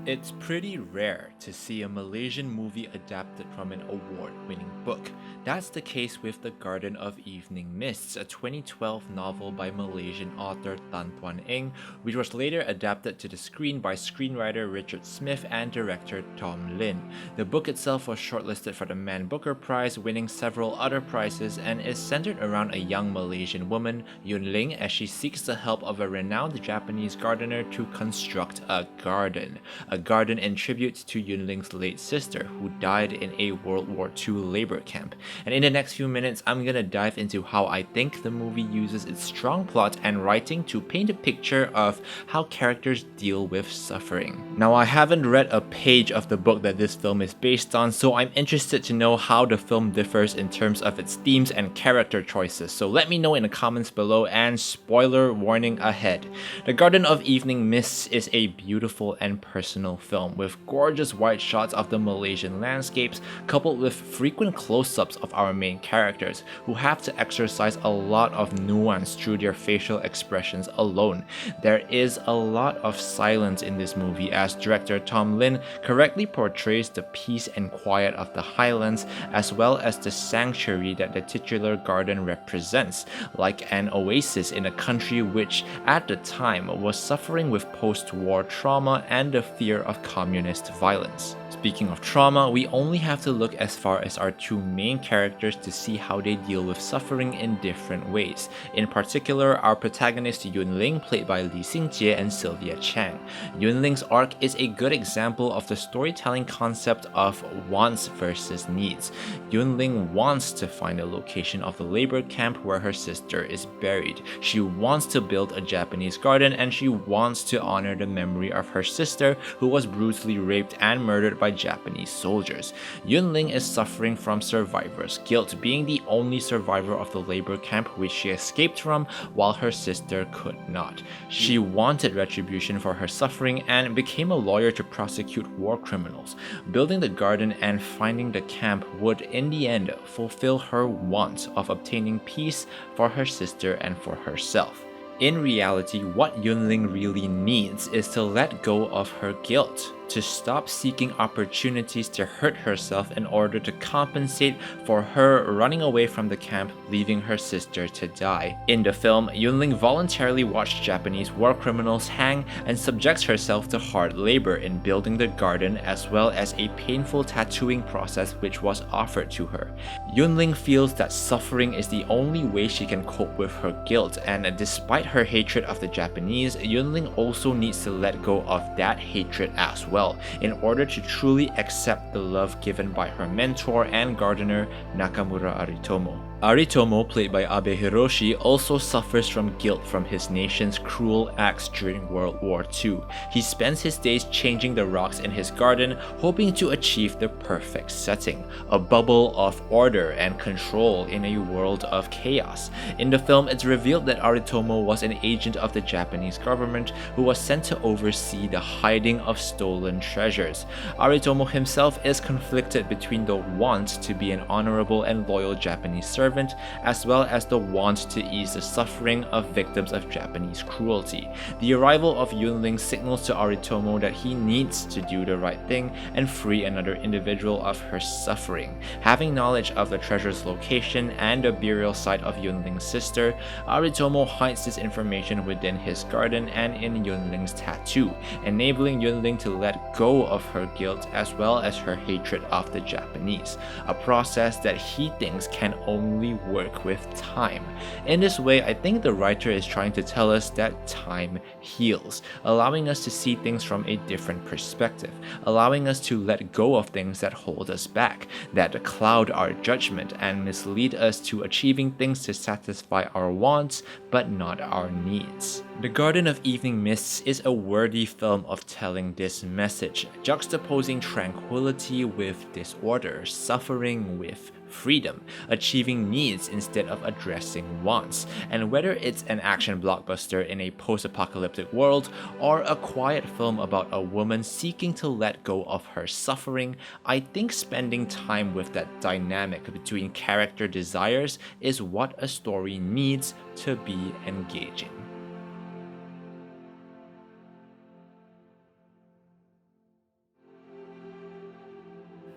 It's pretty rare to see a Malaysian movie adapted from an award-winning book. That's the case with The Garden of Evening Mists, a 2012 novel by Malaysian author Tan Tuan Eng, which was later adapted to the screen by screenwriter Richard Smith and director Tom Lin. The book itself was shortlisted for the Man Booker Prize, winning several other prizes, and is centered around a young Malaysian woman, Yun Ling, as she seeks the help of a renowned Japanese gardener to construct a garden in tribute to Yunling's late sister, who died in a World War II labor camp. And in the next few minutes, I'm gonna dive into how I think the movie uses its strong plot and writing to paint a picture of how characters deal with suffering. Now, I haven't read a page of the book that this film is based on, so I'm interested to know how the film differs in terms of its themes and character choices, so let me know in the comments below, and spoiler warning ahead. The Garden of Evening Mists is a beautiful and personal film with gorgeous wide shots of the Malaysian landscapes, coupled with frequent close-ups of our main characters, who have to exercise a lot of nuance through their facial expressions alone. There is a lot of silence in this movie, as director Tom Lin correctly portrays the peace and quiet of the highlands, as well as the sanctuary that the titular garden represents, like an oasis in a country which, at the time, was suffering with post-war trauma and the fear of communist violence. Speaking of trauma, we only have to look as far as our two main characters to see how they deal with suffering in different ways. In particular, our protagonist Yun Ling, played by Lee Sing Jie and Sylvia Chang. Yun Ling's arc is a good example of the storytelling concept of wants versus needs. Yun Ling wants to find a location of the labor camp where her sister is buried. She wants to build a Japanese garden, and she wants to honor the memory of her sister, who was brutally raped and murdered by Japanese soldiers. Yun Ling is suffering from survivor's guilt, being the only survivor of the labor camp which she escaped from, while her sister could not. She wanted retribution for her suffering and became a lawyer to prosecute war criminals. Building the garden and finding the camp would, in the end, fulfill her want of obtaining peace for her sister and for herself. In reality, what Yun Ling really needs is to let go of her guilt, to stop seeking opportunities to hurt herself in order to compensate for her running away from the camp, leaving her sister to die. In the film, Yun Ling voluntarily watched Japanese war criminals hang and subjects herself to hard labor in building the garden, as well as a painful tattooing process which was offered to her. Yun Ling feels that suffering is the only way she can cope with her guilt, and despite her hatred of the Japanese, Yun Ling also needs to let go of that hatred as well, in order to truly accept the love given by her mentor and gardener, Nakamura Aritomo. Aritomo, played by Abe Hiroshi, also suffers from guilt from his nation's cruel acts during World War II. He spends his days changing the rocks in his garden, hoping to achieve the perfect setting, a bubble of order and control in a world of chaos. In the film, it's revealed that Aritomo was an agent of the Japanese government who was sent to oversee the hiding of stolen treasures. Aritomo himself is conflicted between the want to be an honorable and loyal Japanese servant, as well as the want to ease the suffering of victims of Japanese cruelty. The arrival of Yun Ling signals to Aritomo that he needs to do the right thing and free another individual of her suffering. Having knowledge of the treasure's location and the burial site of Yun Ling's sister, Aritomo hides this information within his garden and in Yun Ling's tattoo, enabling Yun Ling to let go of her guilt as well as her hatred of the Japanese, a process that he thinks can only work with time. In this way, I think the writer is trying to tell us that time heals, allowing us to see things from a different perspective, allowing us to let go of things that hold us back, that cloud our judgment and mislead us to achieving things to satisfy our wants but not our needs. The Garden of Evening Mists is a worthy film of telling this message, juxtaposing tranquility with disorder, suffering with freedom, achieving needs instead of addressing wants. And whether it's an action blockbuster in a post-apocalyptic world or a quiet film about a woman seeking to let go of her suffering, I think spending time with that dynamic between character desires is what a story needs to be engaging.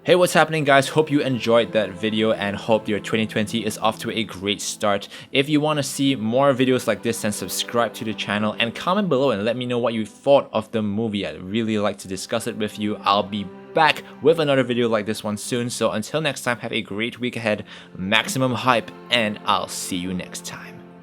Hey, what's happening, guys? Hope you enjoyed that video and hope your 2020 is off to a great start. If you want to see more videos like this, then subscribe to the channel and comment below and let me know what you thought of the movie. I'd really like to discuss it with you. I'll be back with another video like this one soon. So until next time, have a great week ahead, maximum hype, and I'll see you next time.